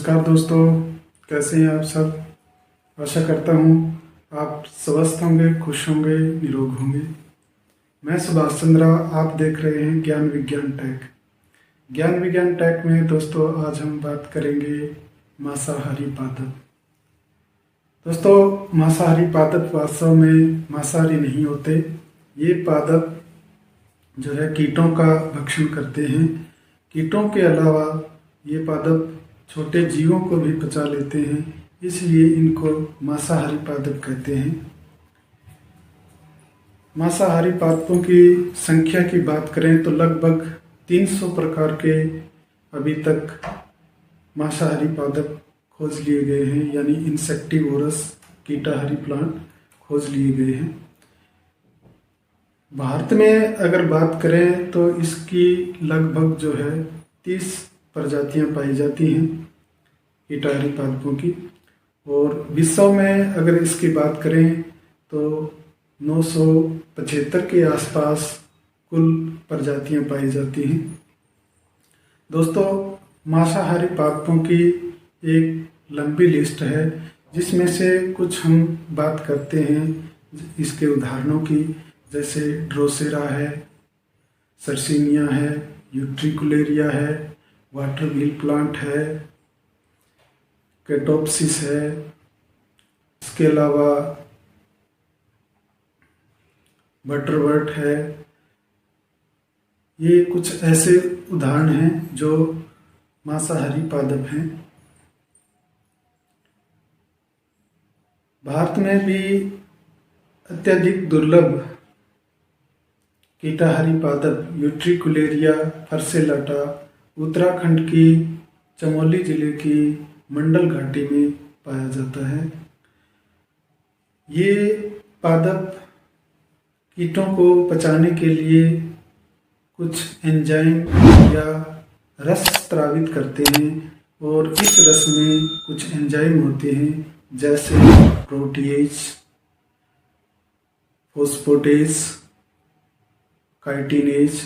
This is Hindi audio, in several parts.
नमस्कार दोस्तों, कैसे हैं आप सब। आशा करता हूँ आप स्वस्थ होंगे, खुश होंगे, निरोग होंगे। मैं सुभाष चंद्रा, आप देख रहे हैं ज्ञान विज्ञान टेक। ज्ञान विज्ञान टेक में दोस्तों आज हम बात करेंगे मांसाहारी पादप। दोस्तों मांसाहारी पादप वास्तव में मांसाहारी नहीं होते। ये पादप जो है कीटों का भक्षण करते हैं। कीटों के अलावा ये पादप छोटे जीवों को भी पचा लेते हैं, इसलिए इनको मांसाहारी पादप कहते हैं। मांसाहारी पादपों की संख्या की बात करें तो लगभग 300 प्रकार के अभी तक मांसाहारी पादप खोज लिए गए हैं, यानी इंसेक्टिवोरस कीटाहारी प्लांट खोज लिए गए हैं। भारत में अगर बात करें तो इसकी लगभग जो है 30 प्रजातियां पाई जाती हैं कीटाहारी पादपों की, और विश्व में अगर इसकी बात करें तो 975 के आसपास कुल प्रजातियां पाई जाती हैं। दोस्तों मांसाहारी पादपों की एक लंबी लिस्ट है, जिसमें से कुछ हम बात करते हैं इसके उदाहरणों की, जैसे ड्रोसेरा है, सर्सिनिया है, यूट्रिकुलेरिया है, वाटर व्हील प्लांट है, कैटोप्सिस है। इसके अलावा बटरवर्ट है। ये कुछ ऐसे उदाहरण हैं जो मांसाहारी पादप हैं। भारत में भी अत्यधिक दुर्लभ कीटाहारी पादप यूट्रिकुलेरिया फर्सेलाटा उत्तराखंड की चमोली जिले की मंडल घाटी में पाया जाता है। ये पादप कीटों को पचाने के लिए कुछ एंजाइम या रस स्रावित करते हैं, और इस रस में कुछ एंजाइम होते हैं जैसे प्रोटीएज, फोस्फेटेज, काइटिनेज।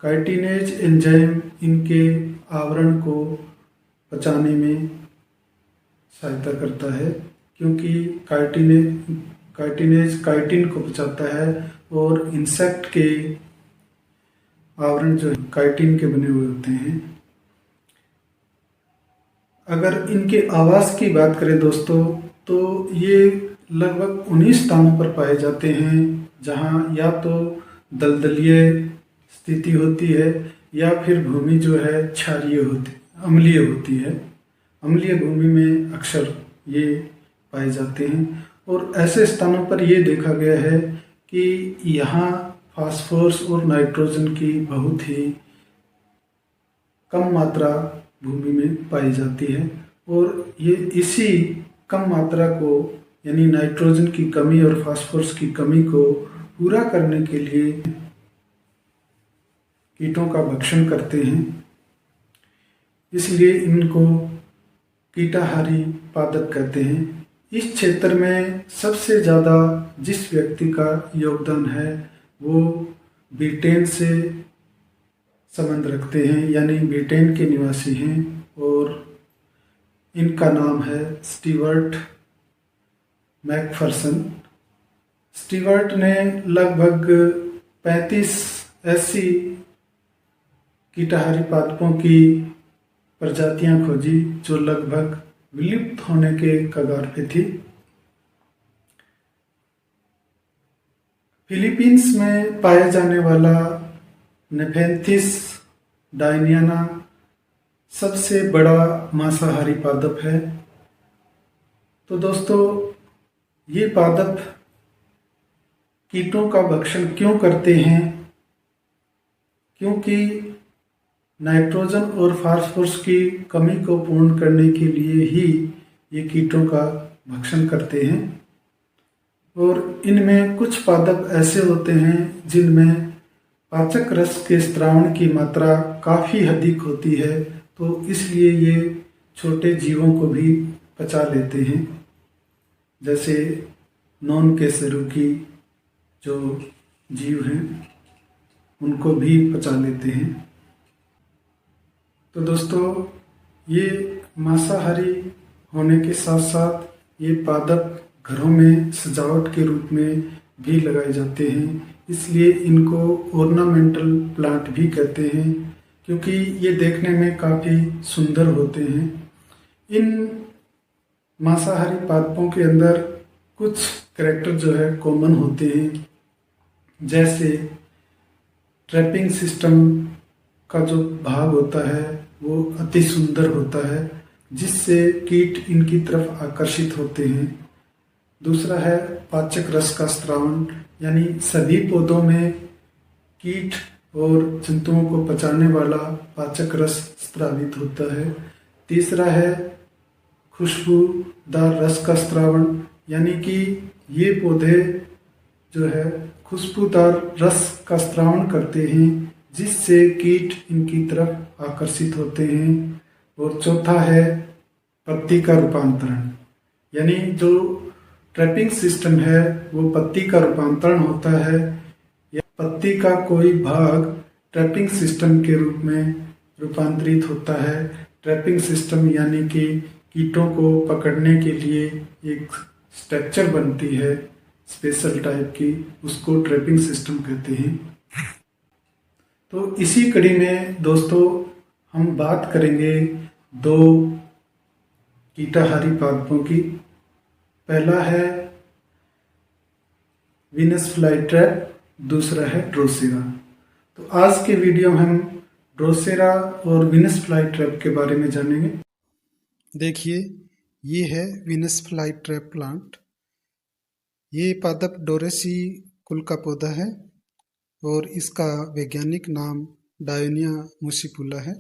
काइटिनेज एंजाइम इनके आवरण को पचाने में सहायता करता है, क्योंकि काइटिनेज काइटिन को पचाता है, और इंसेक्ट के आवरण जो काइटिन के बने हुए होते हैं। अगर इनके आवास की बात करें दोस्तों, तो ये लगभग 19 स्थानों पर पाए जाते हैं, जहां या तो दलदलीय स्थिति होती है या फिर भूमि जो है क्षारीय होती, अम्लीय होती है। अम्लीय भूमि में अक्सर ये पाए जाते हैं, और ऐसे स्थानों पर ये देखा गया है कि यहाँ फास्फोरस और नाइट्रोजन की बहुत ही कम मात्रा भूमि में पाई जाती है, और ये इसी कम मात्रा को यानी नाइट्रोजन की कमी और फास्फोरस की कमी को पूरा करने के लिए कीटों का भक्षण करते हैं। इसलिए इनको कीटाहारी पादप कहते हैं। इस क्षेत्र में सबसे ज़्यादा जिस व्यक्ति का योगदान है वो ब्रिटेन से संबंध रखते हैं, यानी ब्रिटेन के निवासी हैं, और इनका नाम है स्टीवर्ट मैकफरसन। स्टीवर्ट ने लगभग 35 ऐसी कीटाहारी पादपों की प्रजातियां खोजी जो लगभग विलुप्त होने के कगार पे थी। फिलीपींस में पाया जाने वाला नेफेंथिस डायनियाना सबसे बड़ा मांसाहारी पादप है। तो दोस्तों ये पादप कीटों का भक्षण क्यों करते हैं? क्योंकि नाइट्रोजन और फास्फोरस की कमी को पूर्ण करने के लिए ही ये कीटों का भक्षण करते हैं, और इनमें कुछ पादप ऐसे होते हैं जिनमें पाचक रस के स्रावण की मात्रा काफ़ी अधिक होती है, तो इसलिए ये छोटे जीवों को भी पचा लेते हैं, जैसे नॉन कैसरुकी जो जीव हैं उनको भी पचा लेते हैं। तो दोस्तों ये मांसाहारी होने के साथ साथ ये पादप घरों में सजावट के रूप में भी लगाए जाते हैं, इसलिए इनको ऑर्नामेंटल प्लांट भी कहते हैं, क्योंकि ये देखने में काफ़ी सुंदर होते हैं। इन मांसाहारी पादपों के अंदर कुछ करैक्टर जो है कॉमन होते हैं, जैसे ट्रैपिंग सिस्टम का जो भाग होता है वो अति सुंदर होता है, जिससे कीट इनकी तरफ आकर्षित होते हैं। दूसरा है पाचक रस का स्त्रावण, यानी सभी पौधों में कीट और जंतुओं को पचाने वाला पाचक रस स्रावित होता है। तीसरा है खुशबूदार रस का स्रावण, यानी कि ये पौधे जो है खुशबूदार रस का स्रावण करते हैं, जिससे कीट इनकी तरफ आकर्षित होते हैं। और चौथा है पत्ती का रूपांतरण, यानी जो ट्रैपिंग सिस्टम है वो पत्ती का रूपांतरण होता है, या पत्ती का कोई भाग ट्रैपिंग सिस्टम के रूप में रूपांतरित होता है। ट्रैपिंग सिस्टम यानी कि कीटों को पकड़ने के लिए एक स्ट्रक्चर बनती है स्पेशल टाइप की, उसको ट्रैपिंग सिस्टम कहते हैं। तो इसी कड़ी में दोस्तों हम बात करेंगे दो कीटाहारी पादपों की। पहला है वीनस फ्लाई ट्रैप, दूसरा है ड्रोसेरा। तो आज के वीडियो में हम ड्रोसेरा और वीनस फ्लाई ट्रैप के बारे में जानेंगे। देखिए, ये है वीनस फ्लाई ट्रैप प्लांट। ये पादप डोरेसी कुल का पौधा है और इसका वैज्ञानिक नाम डायोनिया मुसिपुला है।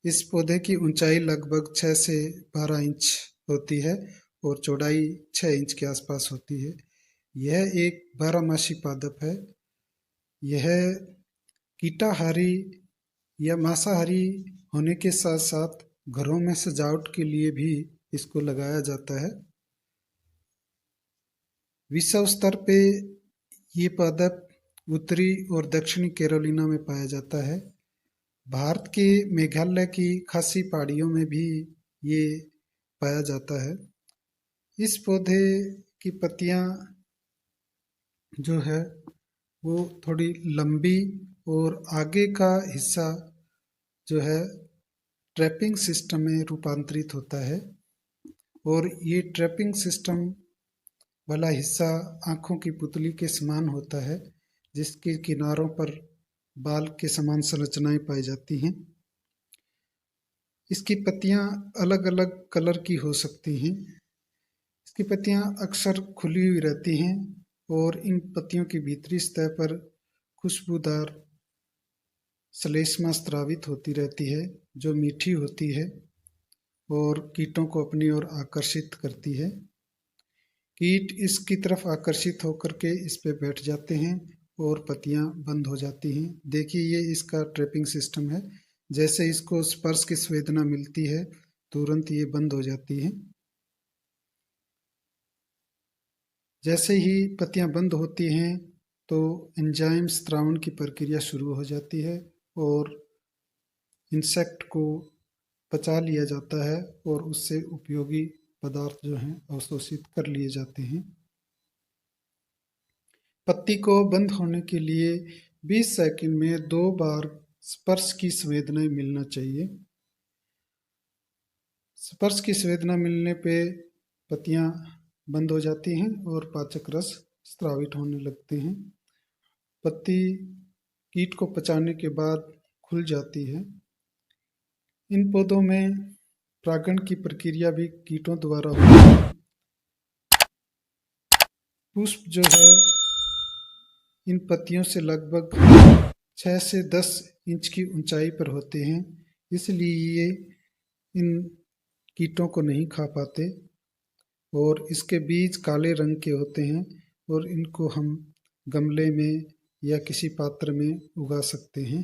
इस पौधे की ऊंचाई लगभग 6 से 12 इंच होती है और चौड़ाई 6 इंच के आसपास होती है। यह एक बारहमासी पादप है। यह कीटाहारी या मांसाहारी होने के साथ साथ घरों में सजावट के लिए भी इसको लगाया जाता है। विश्व स्तर पे ये पादप उत्तरी और दक्षिणी कैरोलिना में पाया जाता है। भारत के मेघालय की खासी पहाड़ियों में भी ये पाया जाता है। इस पौधे की पत्तियां जो है वो थोड़ी लंबी और आगे का हिस्सा जो है ट्रैपिंग सिस्टम में रूपांतरित होता है और ये ट्रैपिंग सिस्टम वाला हिस्सा आँखों की पुतली के समान होता है, जिसके किनारों पर बाल के समान संरचनाएं पाई जाती हैं। इसकी पत्तियां अलग अलग कलर की हो सकती हैं। इसकी पत्तियां अक्सर खुली हुई रहती हैं और इन पत्तियों की भीतरी सतह पर खुशबूदार श्लेष्मा स्रावित होती रहती है, जो मीठी होती है और कीटों को अपनी ओर आकर्षित करती है। कीट इसकी तरफ आकर्षित होकर के इस पे बैठ जाते हैं और पत्तियां बंद हो जाती हैं। देखिए, ये इसका ट्रैपिंग सिस्टम है। जैसे इसको स्पर्श की संवेदना मिलती है, तुरंत ये बंद हो जाती है। जैसे ही पत्तियां बंद होती हैं तो एंजाइम स्त्रावण की प्रक्रिया शुरू हो जाती है और इंसेक्ट को पचा लिया जाता है और उससे उपयोगी पदार्थ जो हैं अवशोषित कर लिए जाते हैं। पत्ती को बंद होने के लिए 20 सेकंड में 2 बार स्पर्श की संवेदनाएं मिलना चाहिए। स्पर्श की संवेदना मिलने पे पत्तियां बंद हो जाती हैं और पाचक रस स्रावित होने लगते हैं। पत्ती कीट को पचाने के बाद खुल जाती है। इन पौधों में परागण की प्रक्रिया भी कीटों द्वारा होती है। पुष्प जो है इन पत्तियों से लगभग 6 से 10 इंच की ऊंचाई पर होते हैं, इसलिए ये इन कीटों को नहीं खा पाते और इसके बीज काले रंग के होते हैं और इनको हम गमले में या किसी पात्र में उगा सकते हैं।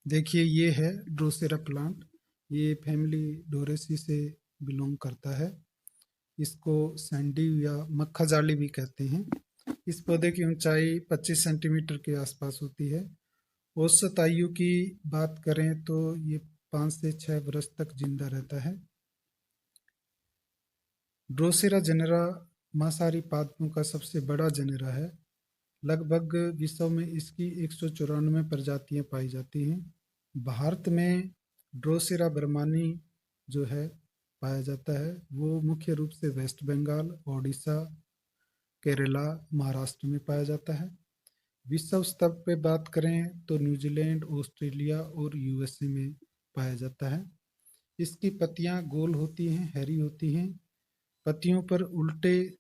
देखिए, ये है ड्रोसेरा प्लांट। ये फैमिली डोरेसी से बिलोंग करता है। इसको सैंडी या मक्खा जाली भी कहते हैं। इस पौधे की ऊंचाई 25 सेंटीमीटर के आसपास होती है। औसत आयु की बात करें तो ये 5 से 6 वर्ष तक जिंदा रहता है। ड्रोसेरा जेनेरा मांसाहारी पादपों का सबसे बड़ा जेनेरा है। लगभग विश्व में इसकी 194 प्रजातियां पाई जाती हैं। भारत में ड्रोसेरा बर्मानी जो है पाया जाता है, वो मुख्य रूप से वेस्ट बंगाल, ओडिशा, केरला, महाराष्ट्र में पाया जाता है। विश्व स्तर पे बात करें तो न्यूजीलैंड, ऑस्ट्रेलिया और यूएसए में पाया जाता है। इसकी पत्तियां गोल होती हैं, हरी होती हैं। पत्तियों पर उल्टे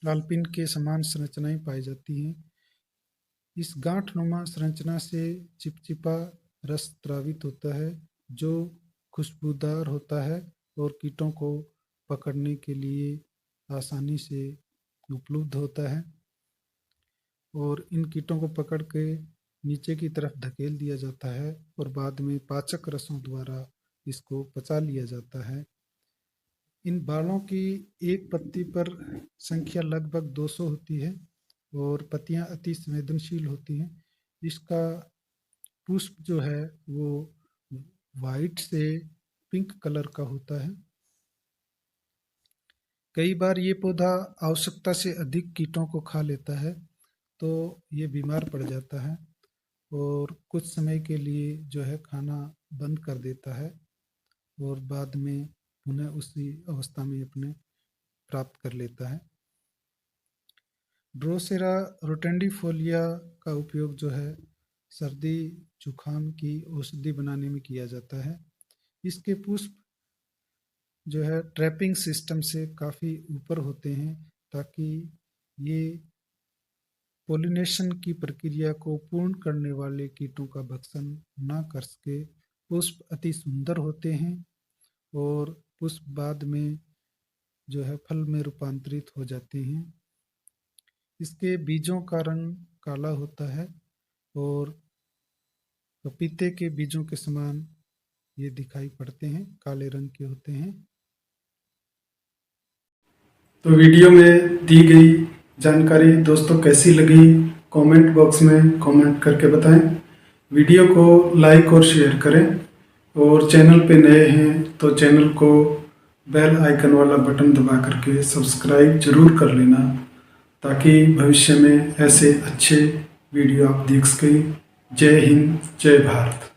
लालपिन के समान संरचनाएं पाई जाती हैं। इस गांठ-नुमा संरचना से चिपचिपा रस स्रावित होता है, जो खुशबूदार होता है और कीटों को पकड़ने के लिए आसानी से उपलब्ध होता है। और इन कीटों को पकड़ के नीचे की तरफ धकेल दिया जाता है और बाद में पाचक रसों द्वारा इसको पचा लिया जाता है। इन बालों की एक पत्ती पर संख्या लगभग 200 होती है और पत्तियां अति संवेदनशील होती हैं। इसका पुष्प जो है वो वाइट से पिंक कलर का होता है। कई बार ये पौधा आवश्यकता से अधिक कीटों को खा लेता है, तो ये बीमार पड़ जाता है और कुछ समय के लिए जो है खाना बंद कर देता है और बाद में पुनः उसी अवस्था में अपने प्राप्त कर लेता है। ड्रोसेरा रोटेंडिफोलिया का उपयोग जो है सर्दी जुखाम की औषधि बनाने में किया जाता है। इसके पुष्प जो है ट्रैपिंग सिस्टम से काफ़ी ऊपर होते हैं, ताकि ये पोलिनेशन की प्रक्रिया को पूर्ण करने वाले कीटों का भक्षण ना कर सके। पुष्प अति सुंदर होते हैं और पुष्प बाद में जो है फल में रूपांतरित हो जाते हैं। इसके बीजों का रंग काला होता है और पपीते के बीजों के समान ये दिखाई पड़ते हैं, काले रंग के होते हैं। तो वीडियो में दी गई जानकारी दोस्तों कैसी लगी, कमेंट बॉक्स में कमेंट करके बताएं। वीडियो को लाइक और शेयर करें और चैनल पे नए हैं तो चैनल को बेल आइकन वाला बटन दबा करके सब्सक्राइब जरूर कर लेना, ताकि भविष्य में ऐसे अच्छे वीडियो आप देख सकें। जय हिंद, जय भारत।